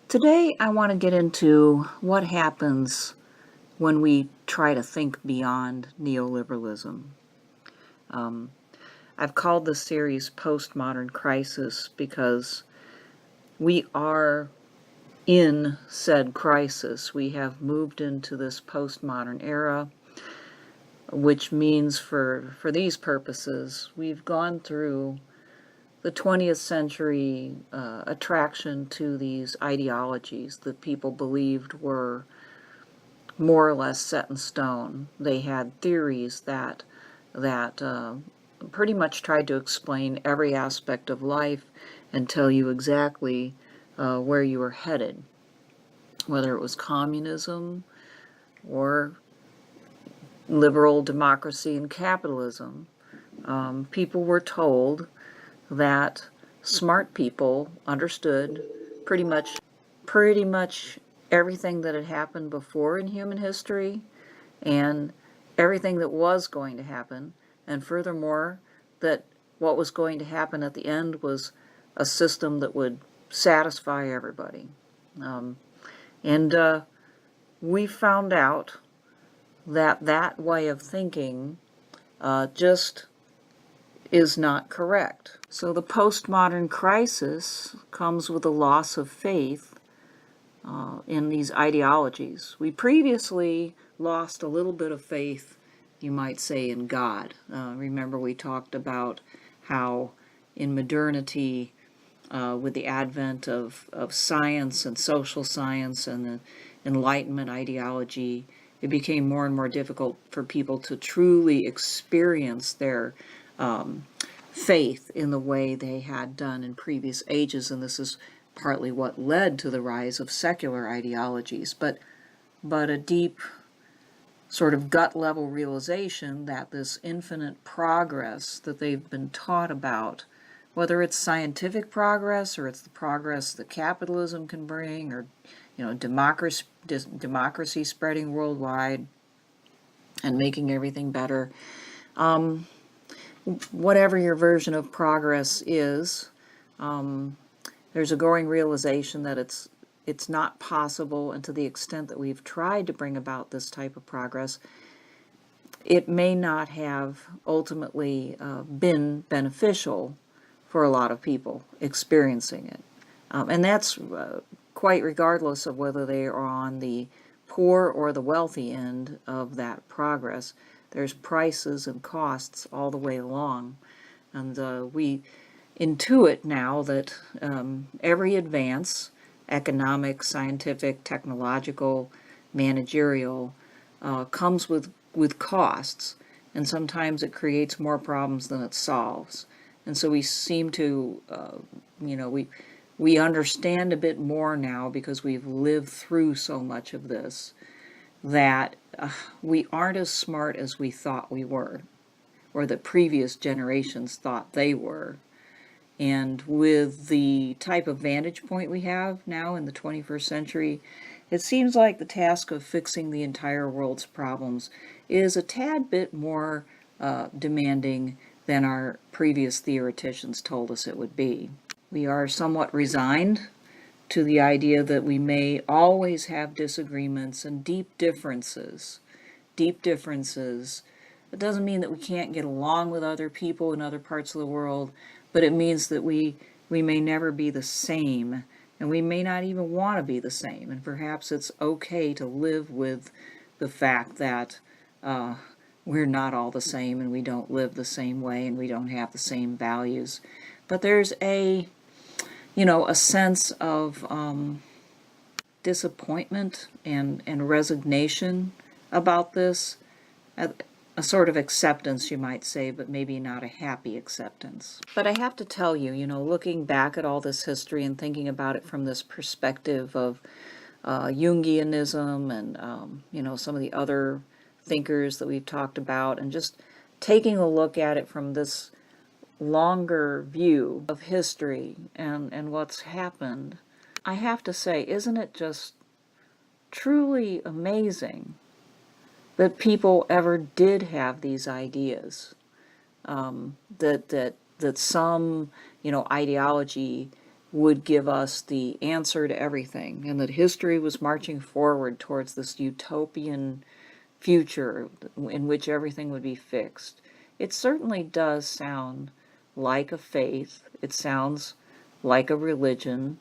Today I want to get into what happens when we try to think beyond neoliberalism. I've called this series Postmodern Crisis because we are in said crisis. We have moved into this postmodern era, which means for these purposes, we've gone through the 20th century attraction to these ideologies that people believed were more or less set in stone. They had theories that pretty much tried to explain every aspect of life and tell you exactly where you were headed, whether it was communism or liberal democracy and capitalism. People were told that smart people understood pretty much everything that had happened before in human history and everything that was going to happen, and furthermore that what was going to happen at the end was a system that would satisfy everybody. And we found out that that way of thinking just is not correct. So the postmodern crisis comes with a loss of faith in these ideologies. We previously lost a little bit of faith, you might say, in God. Remember we talked about how in modernity, with the advent of science and social science and the Enlightenment ideology, it became more and more difficult for people to truly experience their faith in the way they had done in previous ages, and this is partly what led to the rise of secular ideologies, but a deep sort of gut level realization that this infinite progress that they've been taught about, whether it's scientific progress or it's the progress that capitalism can bring, or democracy spreading worldwide and making everything better, whatever your version of progress is, there's a growing realization that it's not possible, and to the extent that we've tried to bring about this type of progress, it may not have ultimately been beneficial for a lot of people experiencing it. And that's quite regardless of whether they are on the poor or the wealthy end of that progress. There's prices and costs all the way along. And we intuit now that every advance, economic, scientific, technological, managerial, comes with costs. And sometimes it creates more problems than it solves. And so we seem to, we understand a bit more now because we've lived through so much of this, that we aren't as smart as we thought we were, or that previous generations thought they were. And with the type of vantage point we have now in the 21st century, it seems like the task of fixing the entire world's problems is a tad bit more demanding than our previous theoreticians told us it would be. We are somewhat resigned to the idea that we may always have disagreements and deep differences. Deep differences. It doesn't mean that we can't get along with other people in other parts of the world, but it means that we may never be the same, and we may not even want to be the same, and perhaps it's okay to live with the fact that we're not all the same, and we don't live the same way, and we don't have the same values. But there's a sense of disappointment and resignation about this, a sort of acceptance, you might say, but maybe not a happy acceptance. But I have to tell you, looking back at all this history and thinking about it from this perspective of Jungianism and, some of the other thinkers that we've talked about, and just taking a look at it from this longer view of history and what's happened, I have to say, isn't it just truly amazing that people ever did have these ideas, that some ideology would give us the answer to everything, and that history was marching forward towards this utopian future in which everything would be fixed. It certainly does sound like a faith. It sounds like a religion,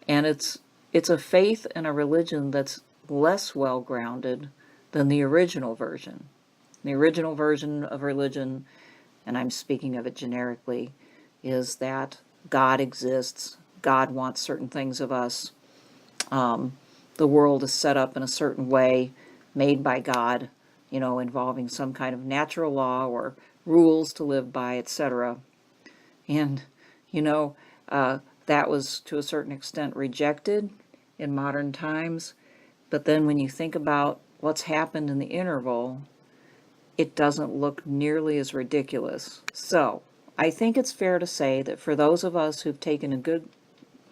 and it's a faith and a religion that's less well grounded than the original version. The original version of religion, and I'm speaking of it generically, is that God exists, God wants certain things of us, the world is set up in a certain way, made by God, involving some kind of natural law or rules to live by, etc. And, that was to a certain extent rejected in modern times. But then when you think about what's happened in the interval, it doesn't look nearly as ridiculous. So, I think it's fair to say that for those of us who've taken a good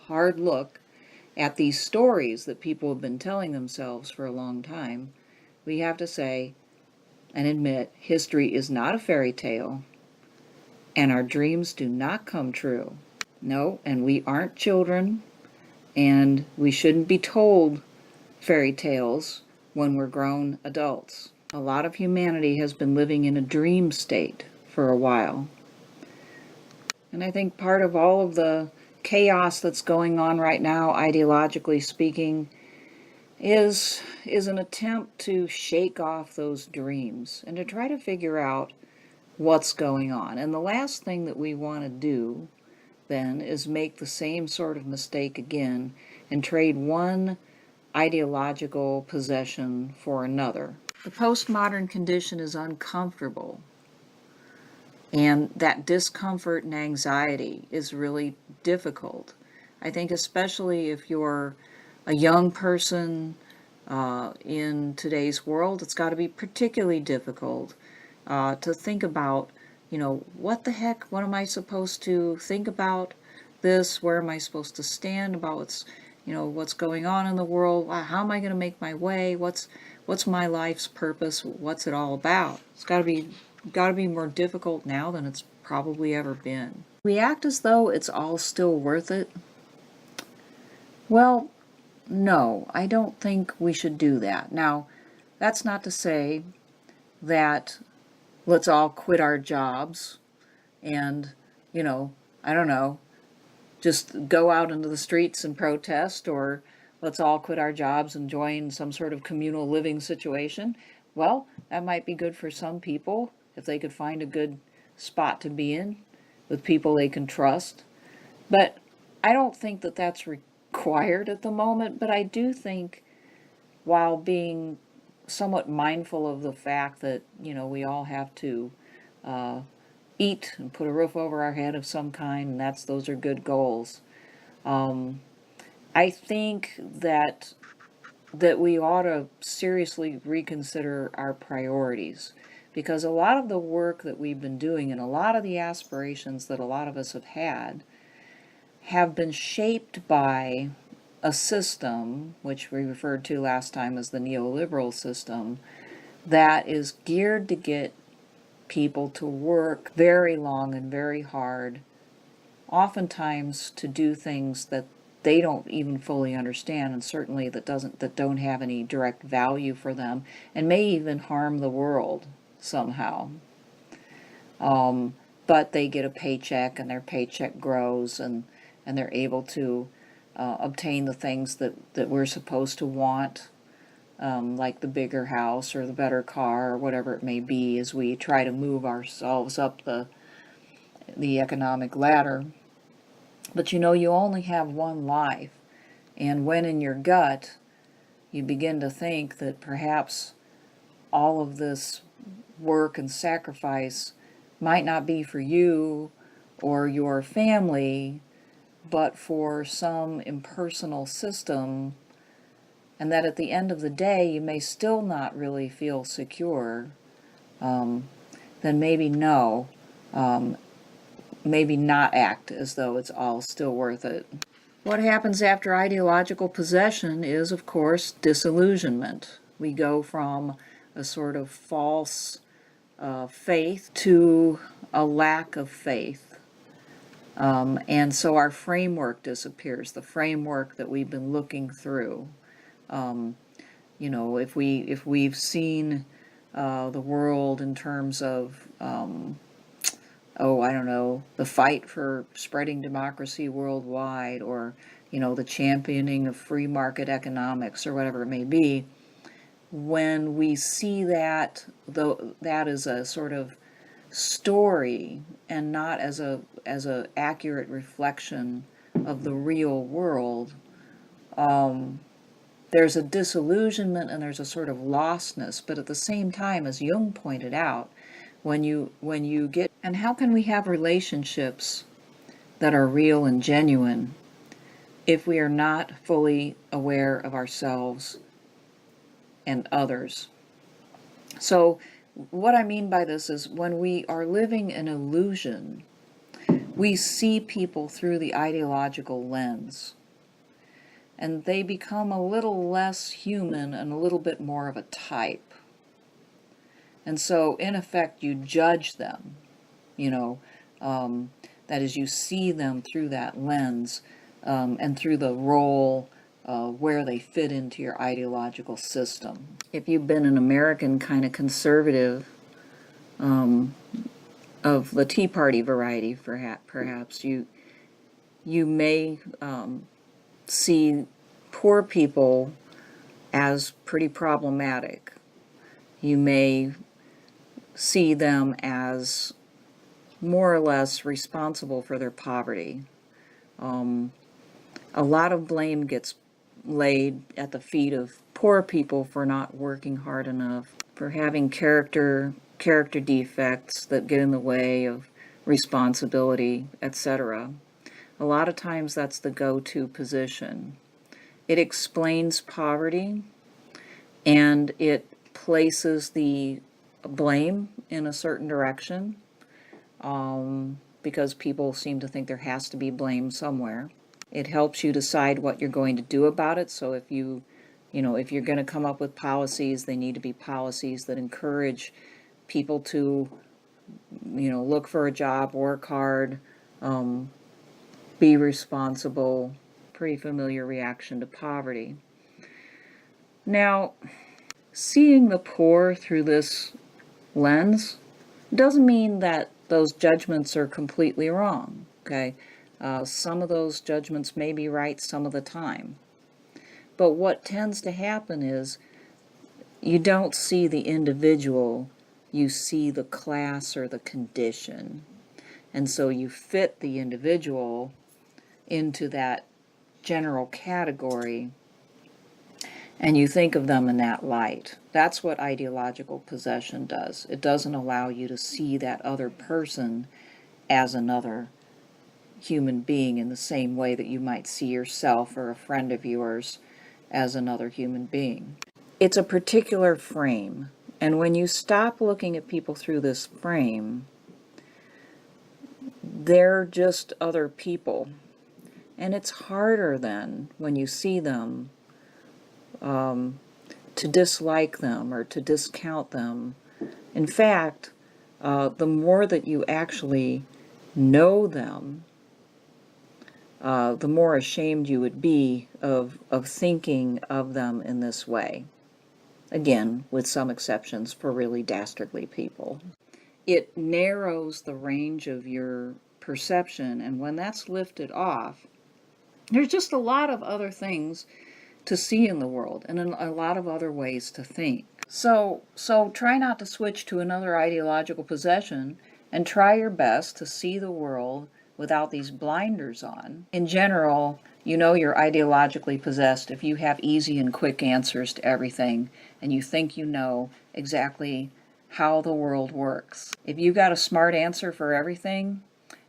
hard look at these stories that people have been telling themselves for a long time, we have to say and admit history is not a fairy tale, and our dreams do not come true. No, and we aren't children, and we shouldn't be told fairy tales when we're grown adults. A lot of humanity has been living in a dream state for a while. And I think part of all of the chaos that's going on right now, ideologically speaking, is an attempt to shake off those dreams and to try to figure out what's going on. And the last thing that we want to do then is make the same sort of mistake again and trade one ideological possession for another. The postmodern condition is uncomfortable, and that discomfort and anxiety is really difficult. I think especially if you're a young person in today's world, it's got to be particularly difficult to think about, what the heck, what am I supposed to think about this? Where am I supposed to stand about what's going on in the world? How am I going to make my way? What's my life's purpose? What's it all about? It's got to be more difficult now than it's probably ever been. We act as though it's all still worth it. Well, no, I don't think we should do that. Now, that's not to say that let's all quit our jobs and, I don't know, just go out into the streets and protest, or let's all quit our jobs and join some sort of communal living situation. Well, that might be good for some people if they could find a good spot to be in with people they can trust. But I don't think that that's required at the moment, but I do think, while being somewhat mindful of the fact that, we all have to eat and put a roof over our head of some kind, and those are good goals. I think that we ought to seriously reconsider our priorities, because a lot of the work that we've been doing and a lot of the aspirations that a lot of us have had have been shaped by a system, which we referred to last time as the neoliberal system, that is geared to get people to work very long and very hard, oftentimes to do things that they don't even fully understand, and certainly that don't have any direct value for them, and may even harm the world somehow. But they get a paycheck, and their paycheck grows, and they're able to obtain the things that we're supposed to want, like the bigger house or the better car or whatever it may be, as we try to move ourselves up the economic ladder. But you only have one life, and when in your gut you begin to think that perhaps all of this work and sacrifice might not be for you or your family, but for some impersonal system, and that at the end of the day you may still not really feel secure, then maybe no. Maybe not act as though it's all still worth it. What happens after ideological possession is, of course, disillusionment. We go from a sort of false faith to a lack of faith. And so our framework disappears, the framework that we've been looking through. You know, if we've seen the world in terms of, oh, I don't know, the fight for spreading democracy worldwide, or, you know, the championing of free market economics, or whatever it may be, when we see that, though, that is a sort of story and not as a accurate reflection of the real world, there's a disillusionment and there's a sort of lostness. But at the same time, as Jung pointed out, when you get, and how can we have relationships that are real and genuine if we are not fully aware of ourselves and others? So what I mean by this is, when we are living an illusion, we see people through the ideological lens, and they become a little less human and a little bit more of a type. And so, in effect, you judge them, you know, that is, you see them through that lens, and through the role where they fit into your ideological system. If you've been an American kind of conservative, of the Tea Party variety, perhaps you may see poor people as pretty problematic. You may see them as more or less responsible for their poverty. A lot of blame gets laid at the feet of poor people for not working hard enough, for having character defects that get in the way of responsibility, etc. A lot of times that's the go-to position. It explains poverty, and it places the blame in a certain direction, because people seem to think there has to be blame somewhere. It helps you decide what you're going to do about it. So if if you're going to come up with policies, they need to be policies that encourage people to, look for a job, work hard, be responsible. Pretty familiar reaction to poverty. Now, seeing the poor through this lens doesn't mean that those judgments are completely wrong, okay? Some of those judgments may be right some of the time. But what tends to happen is you don't see the individual, you see the class or the condition. And so you fit the individual into that general category, and you think of them in that light. That's what ideological possession does. It doesn't allow you to see that other person as another human being in the same way that you might see yourself or a friend of yours as another human being. It's a particular frame, and when you stop looking at people through this frame, they're just other people. And it's harder then, when you see them, to dislike them or to discount them. In fact, the more that you actually know them, the more ashamed you would be of thinking of them in this way. Again, with some exceptions for really dastardly people. It narrows the range of your perception, and when that's lifted off, there's just a lot of other things to see in the world, and a lot of other ways to think. So try not to switch to another ideological possession, and try your best to see the world without these blinders on. In general, you're ideologically possessed if you have easy and quick answers to everything, and you think you know exactly how the world works. If you got a smart answer for everything,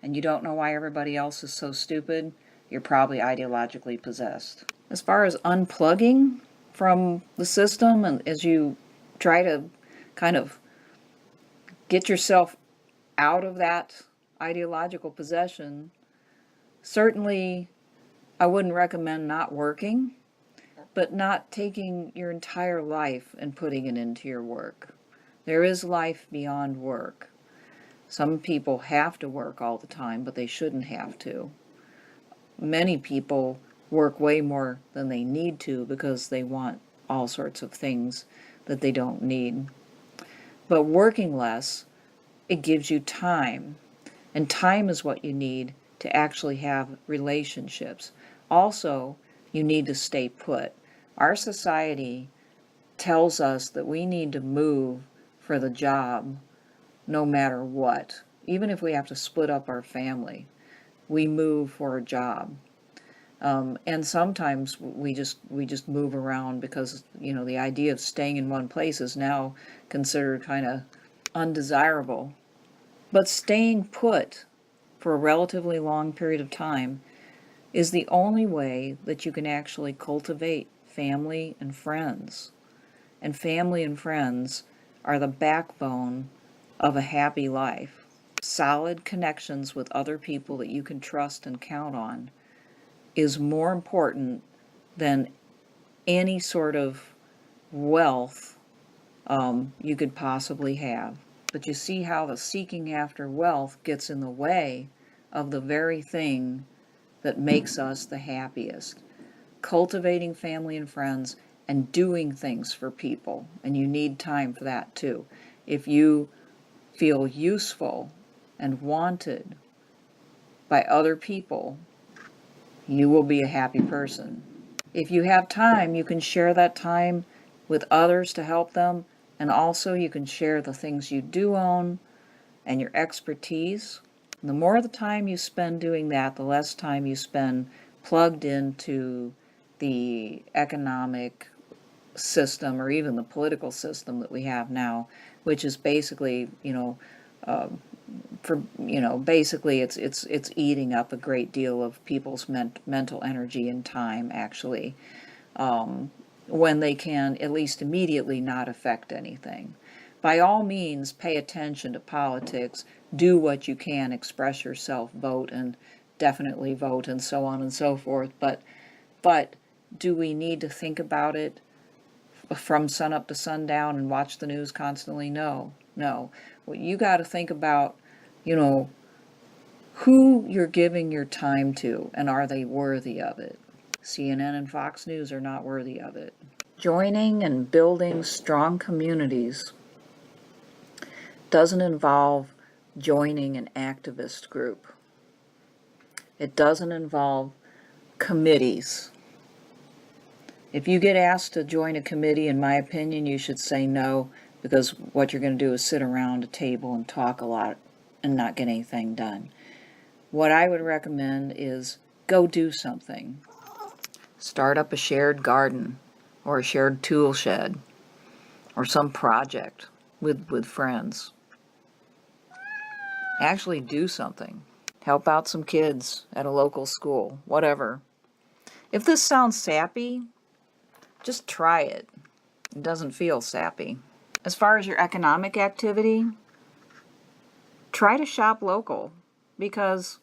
and you don't know why everybody else is so stupid, you're probably ideologically possessed. As far as unplugging from the system, and as you try to kind of get yourself out of that ideological possession, certainly I wouldn't recommend not working, but not taking your entire life and putting it into your work. There is life beyond work. Some people have to work all the time, but they shouldn't have to. Many people work way more than they need to because they want all sorts of things that they don't need. But working less, it gives you time. And time is what you need to actually have relationships. Also, you need to stay put. Our society tells us that we need to move for the job no matter what. Even if we have to split up our family, we move for a job. And sometimes we just move around because, the idea of staying in one place is now considered kind of undesirable. But staying put for a relatively long period of time is the only way that you can actually cultivate family and friends. And family and friends are the backbone of a happy life. Solid connections with other people that you can trust and count on is more important than any sort of wealth you could possibly have. But you see how the seeking after wealth gets in the way of the very thing that makes us the happiest. Cultivating family and friends and doing things for people. And you need time for that too. If you feel useful and wanted by other people, you will be a happy person. If you have time, you can share that time with others to help them, and also you can share the things you do own and your expertise. And the more the time you spend doing that, the less time you spend plugged into the economic system or even the political system that we have now, which is basically, basically it's eating up a great deal of people's mental energy and time, actually, when they can at least immediately not affect anything. By all means, pay attention to politics, do what you can, express yourself, vote, and definitely vote, and so on and so forth, but do we need to think about it from sun up to sundown and watch the news constantly? No. Well, you got to think about, who you're giving your time to, and are they worthy of it? CNN and Fox News are not worthy of it. Joining and building strong communities doesn't involve joining an activist group. It doesn't involve committees. If you get asked to join a committee, in my opinion, you should say no, because what you're going to do is sit around a table and talk a lot and not get anything done. What I would recommend is go do something. Start up a shared garden or a shared tool shed or some project with friends. Actually do something. Help out some kids at a local school, whatever. If this sounds sappy, just try it. It doesn't feel sappy. As far as your economic activity, try to shop local, because,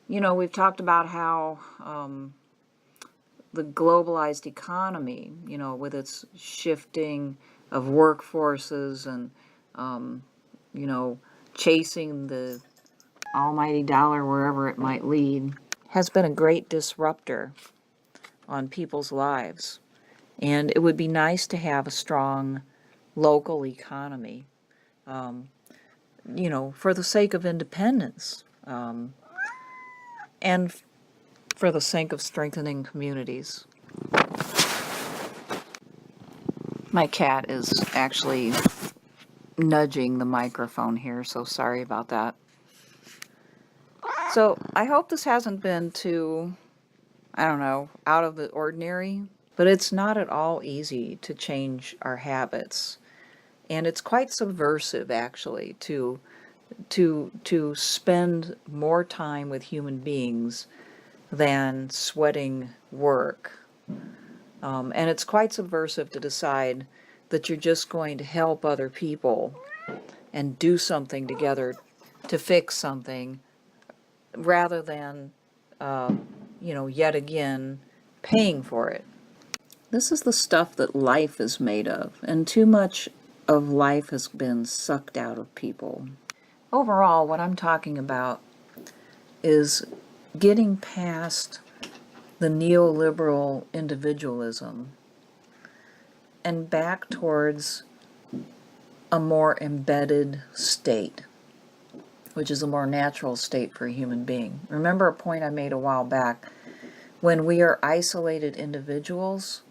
we've talked about how the globalized economy, with its shifting of workforces and, chasing the almighty dollar wherever it might lead, has been a great disruptor on people's lives. And it would be nice to have a strong local economy, for the sake of independence, and for the sake of strengthening communities. My cat is actually nudging the microphone here, so sorry about that. So I hope this hasn't been too, out of the ordinary, but it's not at all easy to change our habits. And it's quite subversive, actually, to spend more time with human beings than sweating work. And it's quite subversive to decide that you're just going to help other people and do something together to fix something, rather than, yet again, paying for it. This is the stuff that life is made of, and too much of life has been sucked out of people. overall, what I'm talking about is getting past the neoliberal individualism and back towards a more embedded state, which is a more natural state for a human being. Remember a point I made a while back. When we are isolated individuals,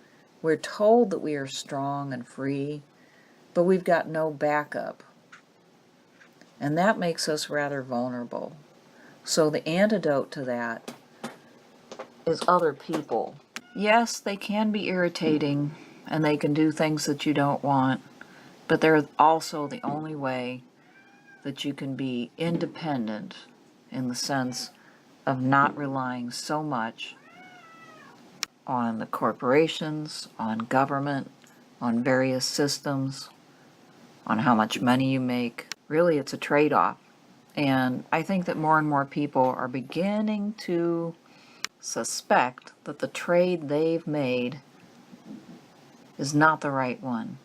we're told that we are strong and free, but we've got no backup. And that makes us rather vulnerable. So the antidote to that is other people. Yes, they can be irritating, and they can do things that you don't want, but they're also the only way that you can be independent in the sense of not relying so much on the corporations, on government, on various systems, on how much money you make. Really, it's a trade-off. And I think that more and more people are beginning to suspect that the trade they've made is not the right one.